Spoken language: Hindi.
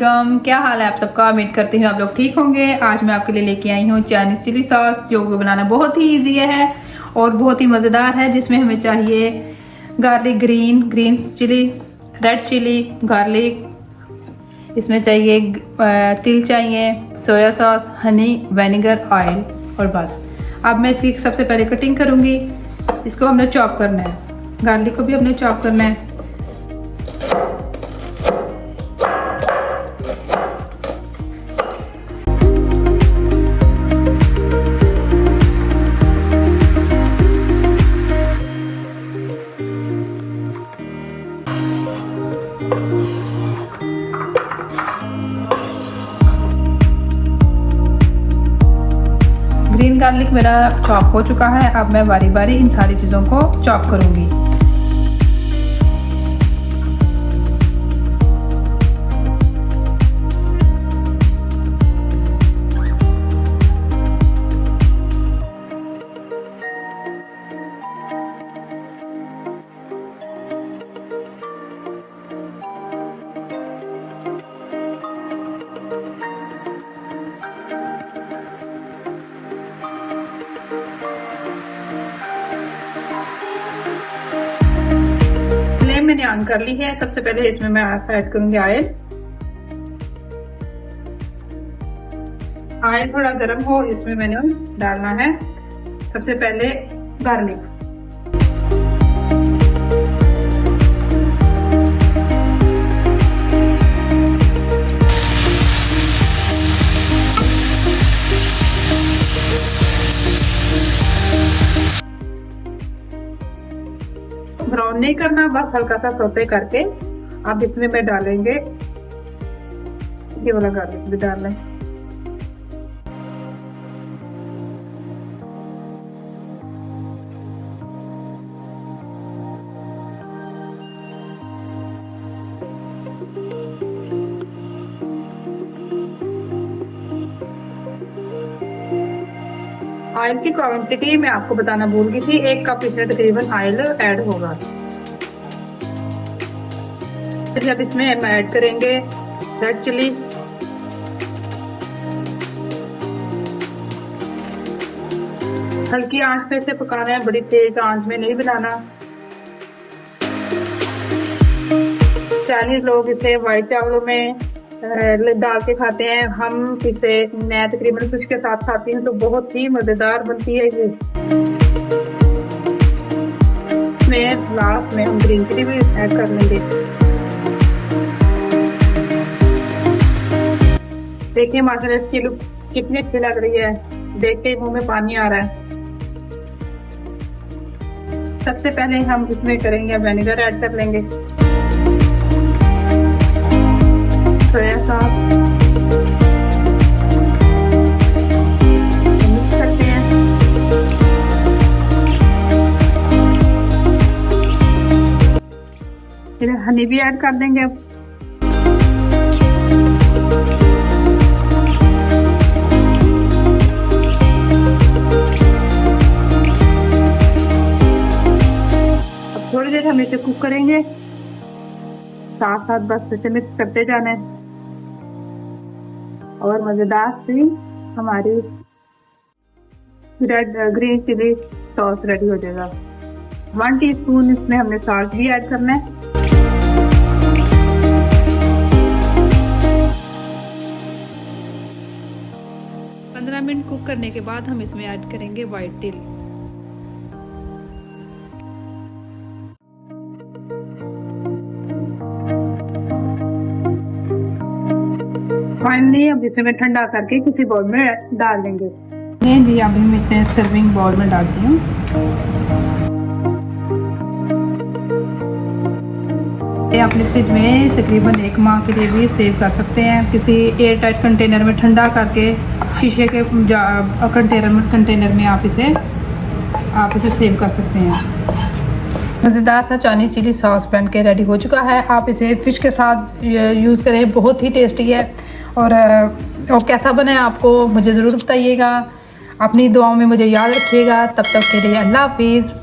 वालेकुम, क्या हाल है आप सबका। उम्मीद करती हूँ आप लोग ठीक होंगे। आज मैं आपके लिए लेके आई हूँ चाइनीज चिली सॉस, जो बनाना बहुत ही इजी है और बहुत ही मज़ेदार है। जिसमें हमें चाहिए garlic green chilli, red chilli, garlic, इसमें चाहिए तिल चाहिए, soya sauce, honey, vinegar, oil और बस। अब मैं इसकी सबसे पहले कटिंग करूँगी। इसको हमने चॉप करना है, गार्लिक को भी हमने चॉप करना है। ग्रीन गार्लिक मेरा चॉप हो चुका है। अब मैं बारी बारी इन सारी चीज़ों को चॉप करूंगी। मैंने ऑन कर ली है। सबसे पहले इसमें मैं ऐड करूंगी ऑयल। ऑयल थोड़ा गर्म हो, इसमें मैंने डालना है सबसे पहले गार्लिक। ब्राउन नहीं करना, बस हल्का सा सौते करके अब इसमें मैं डालेंगे ये वाला गार्लिक भी डाल लें। ऑयल की क्वांटिटी मैं आपको बताना भूल गई थी। 1 कप इसमें तकरीबन ऑयल ऐड होगा। अब इसमें हम ऐड करेंगे रेड चिली, हल्की आंच पे से पकाना है, बड़ी तेज आंच में नहीं बनाना। चाइनीज लोग इसे व्हाइट चावलों में डाल के खाते हैं। हम इसे मैं तकरीबन फिश के साथ खाती हूँ, तो बहुत ही मजेदार बनती है ये। इसमें लास्ट में हम ग्रीन चिली भी ऐड कर लेंगे। देखिए माशाल्लाह इसकी लुक कितनी अच्छी लग रही है, देख के मुंह में पानी आ रहा है। सबसे पहले हम इसमें करेंगे विनेगर ऐड कर लेंगे, सोया सॉस मिक्स करते हैं। फिर हनी भी ऐड कर देंगे। अब थोड़ी देर हम इसे कुक करेंगे, साथ साथ बस इसे मिक्स करते जाना है और मजेदार सी हमारी ग्रीन चिली सॉस रेडी हो जाएगा। 1 टीस्पून इसमें हमने सॉल्ट भी ऐड करना है। पंद्रह मिनट कुक करने के बाद हम इसमें ऐड करेंगे व्हाइट तिल। फाइनली अब इसे मैं ठंडा करके किसी बाउल में डाल देंगे। जी अब मैं इसे सर्विंग बाउल में डालती हूँ। आप फ्रिज में तकरीबन 1 माह के लिए भी सेव कर सकते हैं। किसी एयर टाइट कंटेनर में ठंडा करके शीशे के कंटेनर में आप इसे सेव कर सकते हैं। मज़ेदार सा चाइनीज चिली सॉस बन के रेडी हो चुका है। आप इसे फ़िश के साथ यूज़ करें, बहुत ही टेस्टी है। और कैसा बना है आपको मुझे ज़रूर बताइएगा। अपनी दुआओं में मुझे याद रखिएगा। तब तक के लिए अल्लाह हाफिज़।